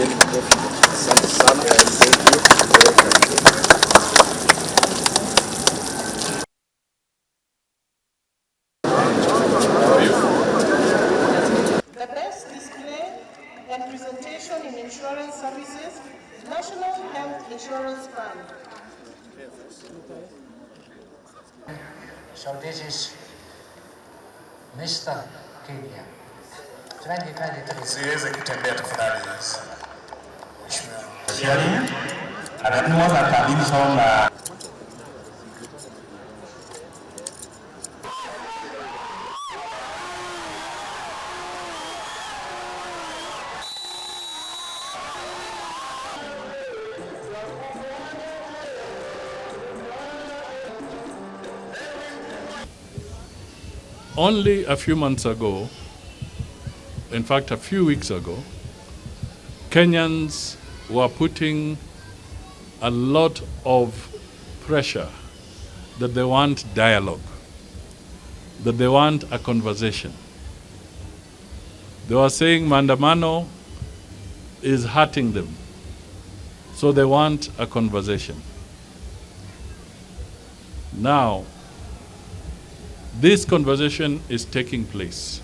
Asante sana. Thank you. The best display and presentation in insurance services, National Health Insurance Fund. So this is Mr. Kenya. 2023. Siweze kutembea tafadhali sasa. Mheshimiwa. Anamuona kabisa. Only a few months ago, in fact a few weeks ago, Kenyans were putting a lot of pressure that they want dialogue, that they want a conversation. They were saying Maandamano is hurting them, so they want a conversation. Now, this conversation is taking place.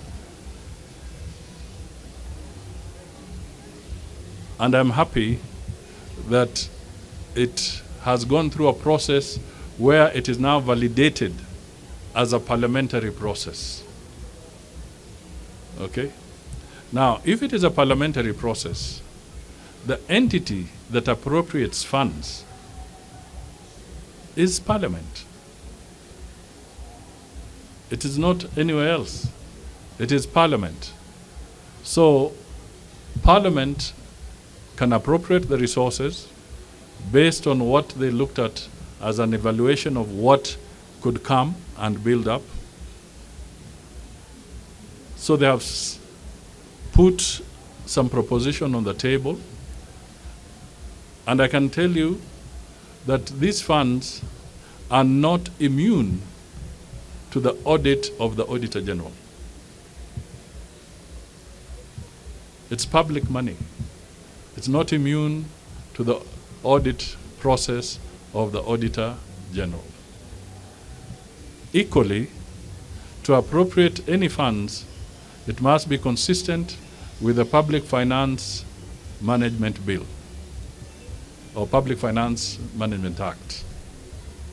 And I'm happy that it has gone through a process where it is now validated as a parliamentary process. Okay? Now, if it is a parliamentary process, the entity that appropriates funds is Parliament. It is not anywhere else. It is Parliament. So, Parliament can appropriate the resources based on what they looked at as an evaluation of what could come and build up. So they have put some proposition on the table, and I can tell you that these funds are not immune to the audit of the Auditor General. It's public money. It's not immune to the audit process of the Auditor General. Equally, to appropriate any funds, it must be consistent with the Public Finance Management Bill, or Public Finance Management Act,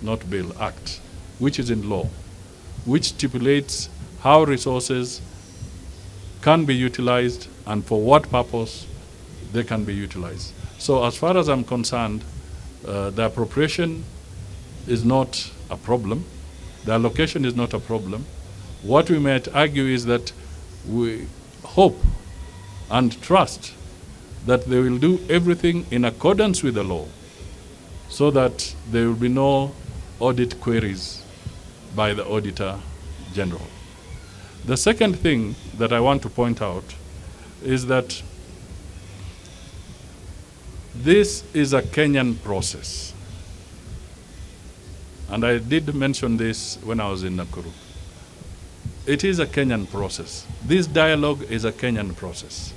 not Bill, Act, which is in law, which stipulates how resources can be utilized and for what purpose they can be utilized. So as far as I'm concerned, the appropriation is not a problem. The allocation is not a problem. What we might argue is that we hope and trust that they will do everything in accordance with the law so that there will be no audit queries by the Auditor General. The second thing that I want to point out is that this is a Kenyan process. And I did mention this when I was in Nakuru. It is a Kenyan process. This dialogue is a Kenyan process.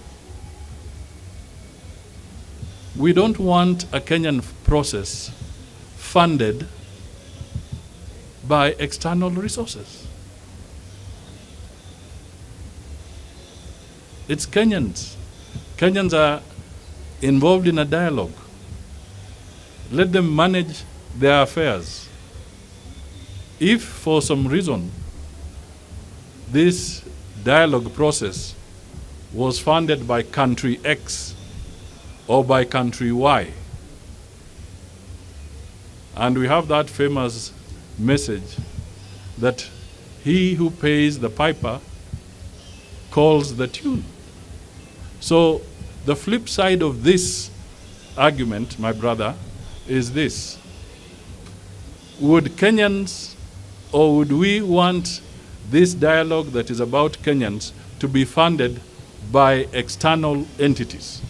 We don't want a Kenyan process funded by external resources. It's Kenyans. Kenyans are involved in a dialogue. Let them manage their affairs. If for some reason this dialogue process was funded by country X or by country Y, and we have that famous message that he who pays the piper calls the tune. So the flip side of this argument, my brother, is this. Would Kenyans, or would we want this dialogue that is about Kenyans to be funded by external entities?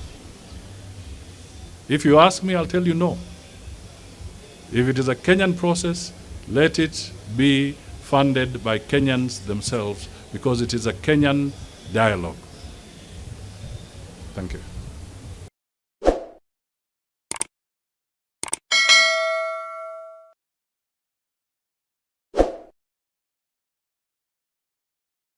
If you ask me, I'll tell you no. If it is a Kenyan process, let it be funded by Kenyans themselves because it is a Kenyan dialogue. Thank you.